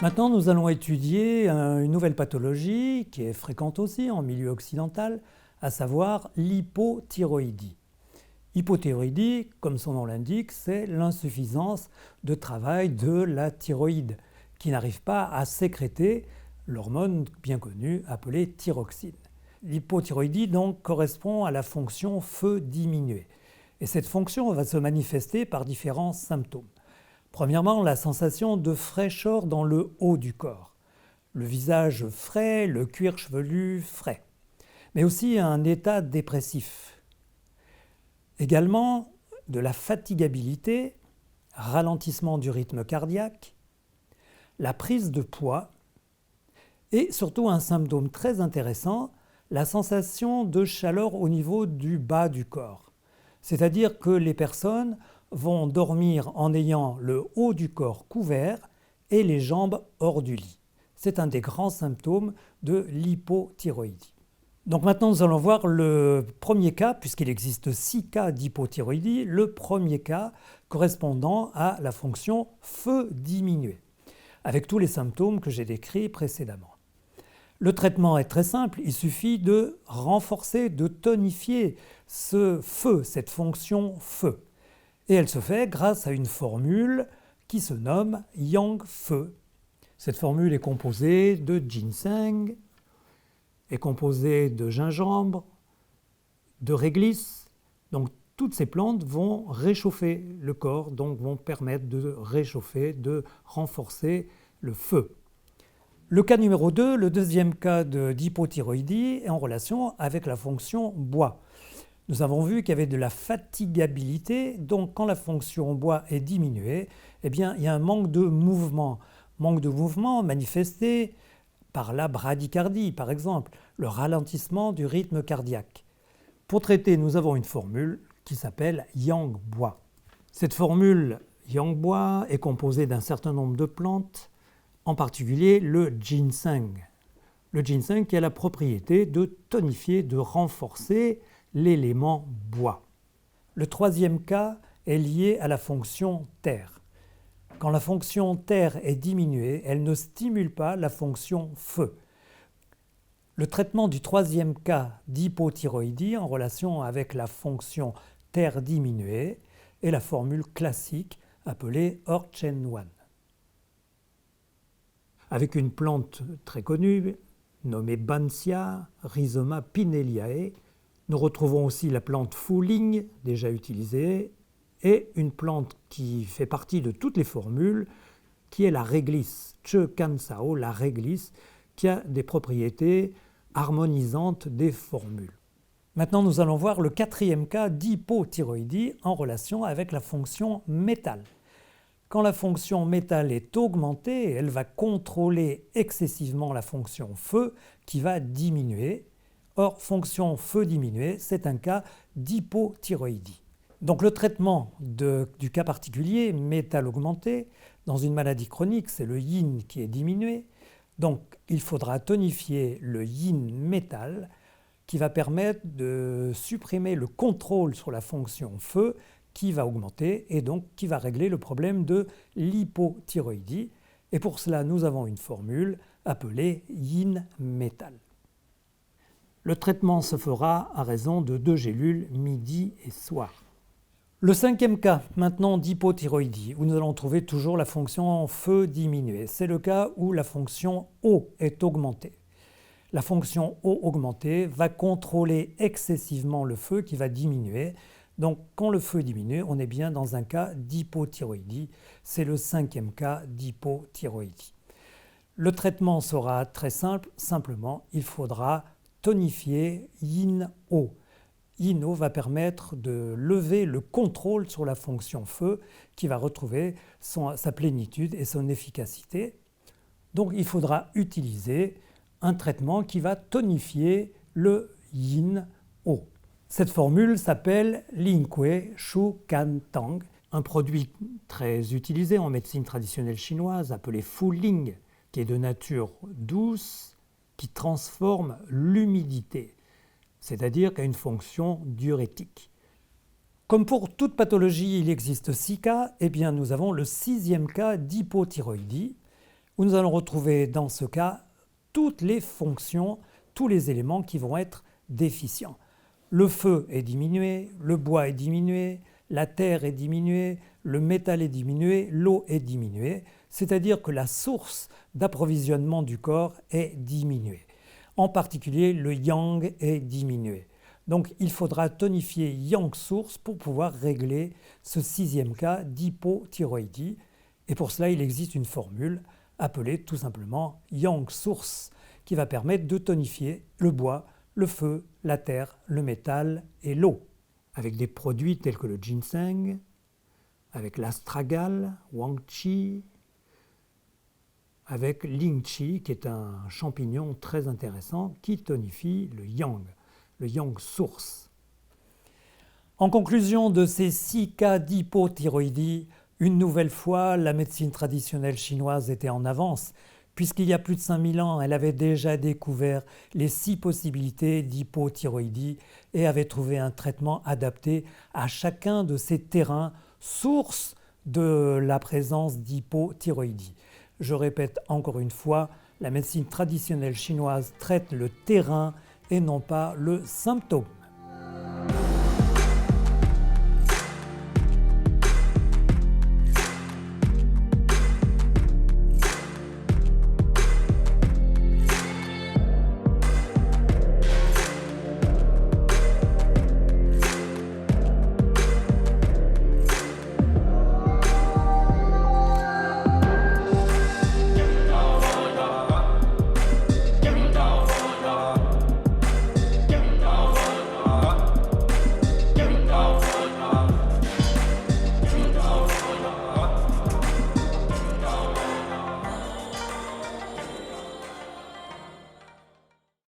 Maintenant, nous allons étudier une nouvelle pathologie qui est fréquente aussi en milieu occidental, à savoir l'hypothyroïdie. Hypothyroïdie, comme son nom l'indique, c'est l'insuffisance de travail de la thyroïde qui n'arrive pas à sécréter l'hormone bien connue appelée thyroxine. L'hypothyroïdie donc correspond à la fonction feu diminué. Et cette fonction va se manifester par différents symptômes. Premièrement, la sensation de fraîcheur dans le haut du corps. Le visage frais, le cuir chevelu frais. Mais aussi un état dépressif. Également de la fatigabilité, ralentissement du rythme cardiaque, la prise de poids et surtout un symptôme très intéressant, la sensation de chaleur au niveau du bas du corps. C'est-à-dire que les personnes vont dormir en ayant le haut du corps couvert et les jambes hors du lit. C'est un des grands symptômes de l'hypothyroïdie. Donc maintenant nous allons voir le premier cas, puisqu'il existe 6 cas d'hypothyroïdie, le premier cas correspondant à la fonction feu diminué, avec tous les symptômes que j'ai décrits précédemment. Le traitement est très simple, il suffit de renforcer, de tonifier ce feu, cette fonction feu. Et elle se fait grâce à une formule qui se nomme Yang Feu. Cette formule est composée de ginseng, est composée de gingembre, de réglisse. Donc toutes ces plantes vont réchauffer le corps, donc vont permettre de réchauffer, de renforcer le feu. Le cas numéro 2, le deuxième cas d'hypothyroïdie, est en relation avec la fonction bois. Nous avons vu qu'il y avait de la fatigabilité, donc quand la fonction bois est diminuée, eh bien, il y a un manque de mouvement. Manque de mouvement manifesté par la bradycardie, par exemple, le ralentissement du rythme cardiaque. Pour traiter, nous avons une formule qui s'appelle Yang Bois. Cette formule Yang Bois est composée d'un certain nombre de plantes, en particulier le ginseng. Le ginseng qui a la propriété de tonifier, de renforcer l'élément bois. Le troisième cas est lié à la fonction terre. Quand la fonction terre est diminuée, elle ne stimule pas la fonction feu. Le traitement du troisième cas d'hypothyroïdie en relation avec la fonction terre diminuée est la formule classique appelée Orchen-1. Avec une plante très connue nommée Banksia, Rhizoma pinelliae, nous retrouvons aussi la plante Fu-Ling, déjà utilisée, et une plante qui fait partie de toutes les formules, qui est la réglisse, Che Kansao, la réglisse, qui a des propriétés harmonisantes des formules. Maintenant, nous allons voir le quatrième cas d'hypothyroïdie en relation avec la fonction métal. Quand la fonction métal est augmentée, elle va contrôler excessivement la fonction feu qui va diminuer. Or, fonction feu diminuée, c'est un cas d'hypothyroïdie. Donc le traitement du cas particulier, métal augmenté, dans une maladie chronique, c'est le yin qui est diminué. Donc il faudra tonifier le yin métal qui va permettre de supprimer le contrôle sur la fonction feu qui va augmenter et donc qui va régler le problème de l'hypothyroïdie. Et pour cela, nous avons une formule appelée yin métal. Le traitement se fera à raison de 2 gélules midi et soir. Le cinquième cas maintenant d'hypothyroïdie, où nous allons trouver toujours la fonction feu diminuée, c'est le cas où la fonction eau est augmentée. La fonction eau augmentée va contrôler excessivement le feu qui va diminuer. Donc quand le feu diminue, on est bien dans un cas d'hypothyroïdie. C'est le cinquième cas d'hypothyroïdie. Le traitement sera très simple, simplement il faudra tonifier Yin-O. Yin-O va permettre de lever le contrôle sur la fonction feu qui va retrouver sa plénitude et son efficacité. Donc il faudra utiliser un traitement qui va tonifier le Yin-O. Cette formule s'appelle Lingque Shu Kan Tang, un produit très utilisé en médecine traditionnelle chinoise appelé Fu-Ling, qui est de nature douce, qui transforme l'humidité, c'est-à-dire qui a une fonction diurétique. Comme pour toute pathologie, il existe 6 cas, eh bien nous avons le 6e cas d'hypothyroïdie, où nous allons retrouver dans ce cas toutes les fonctions, tous les éléments qui vont être déficients. Le feu est diminué, le bois est diminué, la terre est diminuée, le métal est diminué, l'eau est diminuée, c'est-à-dire que la source d'approvisionnement du corps est diminuée. En particulier, le yang est diminué. Donc il faudra tonifier yang source pour pouvoir régler ce sixième cas d'hypothyroïdie. Et pour cela, il existe une formule appelée tout simplement yang source qui va permettre de tonifier le bois, le feu, la terre, le métal et l'eau. Avec des produits tels que le ginseng, avec l'astragale, wang chi, avec ling chi qui est un champignon très intéressant qui tonifie le yang source. En conclusion de ces 6 cas d'hypothyroïdie, une nouvelle fois, la médecine traditionnelle chinoise était en avance, puisqu'il y a plus de 5000 ans, elle avait déjà découvert les 6 possibilités d'hypothyroïdie et avait trouvé un traitement adapté à chacun de ces terrains, source de la présence d'hypothyroïdie. Je répète encore une fois, la médecine traditionnelle chinoise traite le terrain et non pas le symptôme.